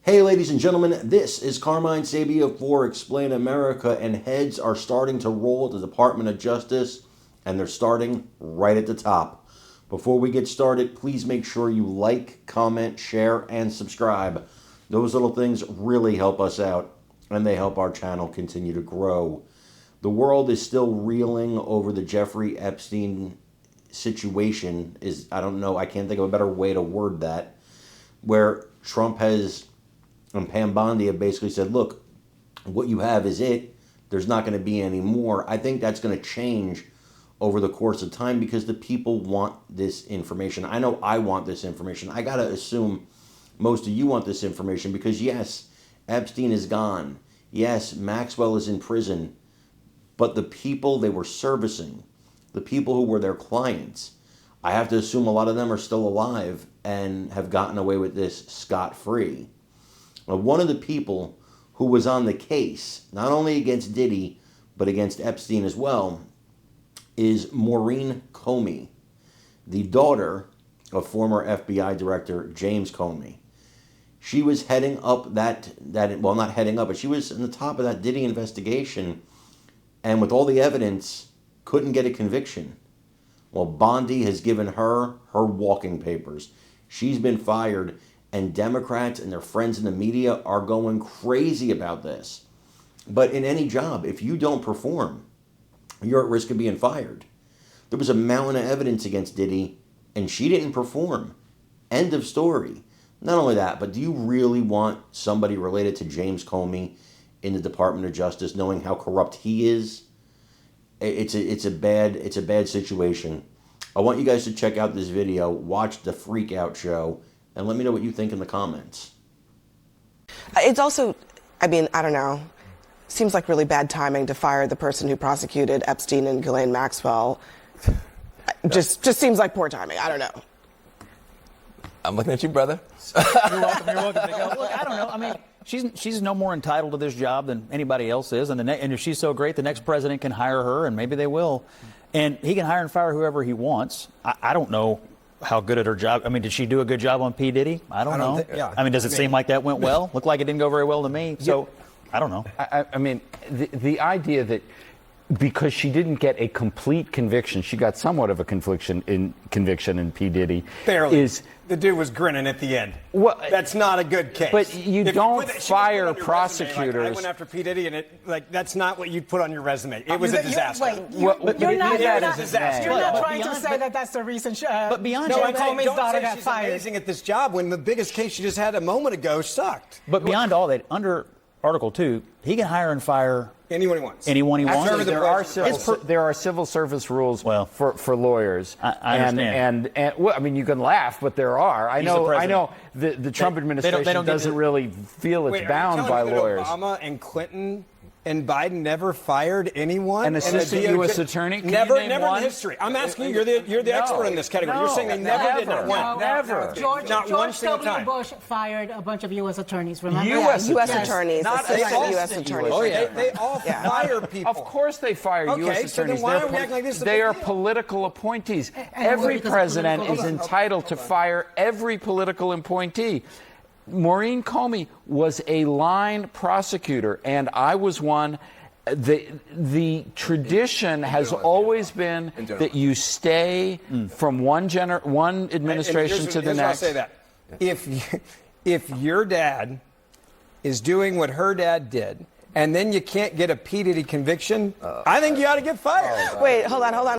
Hey, ladies and gentlemen, this is Carmine Sabia for Explain America, and heads are starting to roll at the Department of Justice, and they're starting right at the top. Before we get started, please make sure you like, comment, share, and subscribe. Those little things really help us out, and they help our channel continue to grow. The world is still reeling over the Jeffrey Epstein situation. I don't know, I can't think of a better way to word that, where Trump and Pam Bondi have basically said, look, what you have is it. There's not going to be any more. I think that's going to change over the course of time because the people want this information. I know I want this information. I got to assume most of you want this information because, yes, Epstein is gone. Yes, Maxwell is in prison. But the people they were servicing, the people who were their clients, I have to assume a lot of them are still alive and have gotten away with this scot-free. Now, one of the people who was on the case, not only against Diddy, but against Epstein as well, is Maureen Comey, the daughter of former FBI Director James Comey. She was heading up well, not heading up, but she was in the top of that Diddy investigation, and with all the evidence, couldn't get a conviction. Well, Bondi has given her walking papers. She's been fired, and Democrats and their friends in the media are going crazy about this. But in any job, if you don't perform, you're at risk of being fired. There was a mountain of evidence against Diddy, and she didn't perform. End of story. Not only that, but do you really want somebody related to James Comey in the Department of Justice, knowing how corrupt he is? It's a bad situation. I want you guys to check out this video, watch the Freak Out show, and let me know what you think in the comments. It's also, I don't know, seems like really bad timing to fire the person who prosecuted Epstein and Ghislaine Maxwell. Just seems like poor timing. I don't know. I'm looking at you, brother. You're welcome. Look, I don't know. I mean, she's no more entitled to this job than anybody else is, and if she's so great, the next president can hire her, and maybe they will, and he can hire and fire whoever he wants. I don't know how good at her job. I mean, did she do a good job on P. Diddy? I don't know. I mean, does it seem like that went well? Looked like it didn't go very well to me. So, I don't know. I mean, the idea that because she didn't get a complete conviction, she got somewhat of a conviction in P. Diddy. Barely. The dude was grinning at the end. Well, that's not a good case. But you don't fire prosecutors. Resume, I went after P. Diddy, and that's not what you put on your resume. It was a disaster. You're not trying to say that that's the reason. But beyond Comey's daughter got she's fired. Amazing at this job when the biggest case she just had a moment ago sucked. But beyond all that, under Article 2, he can hire and fire anyone he wants. Anyone he wants. Actually, there are civil service rules for lawyers. I understand. And well, I mean, you can laugh, but there are. I know the Trump administration doesn't really feel it's bound by lawyers. Obama and Clinton and Biden never fired anyone. An assistant U.S. attorney? Never in history. I'm asking you. You're the expert in this category. You're saying they never did. Not one. Never. George one single time. W. Bush fired a bunch of U.S. attorneys. Remember? U.S. attorneys. Not assistant U.S. attorneys. Oh yeah. They all fire people. Of course they fire U.S. attorneys. So then why are we acting like this is a they big are deal? political appointees. Every president is entitled to fire every political appointee. Maureen Comey was a line prosecutor, and I was one. The tradition has always been that you stay from one administration to the next. I'll say that. If your dad is doing what her dad did, and then you can't get a P. Diddy conviction, I think you ought to get fired. Wait, hold on.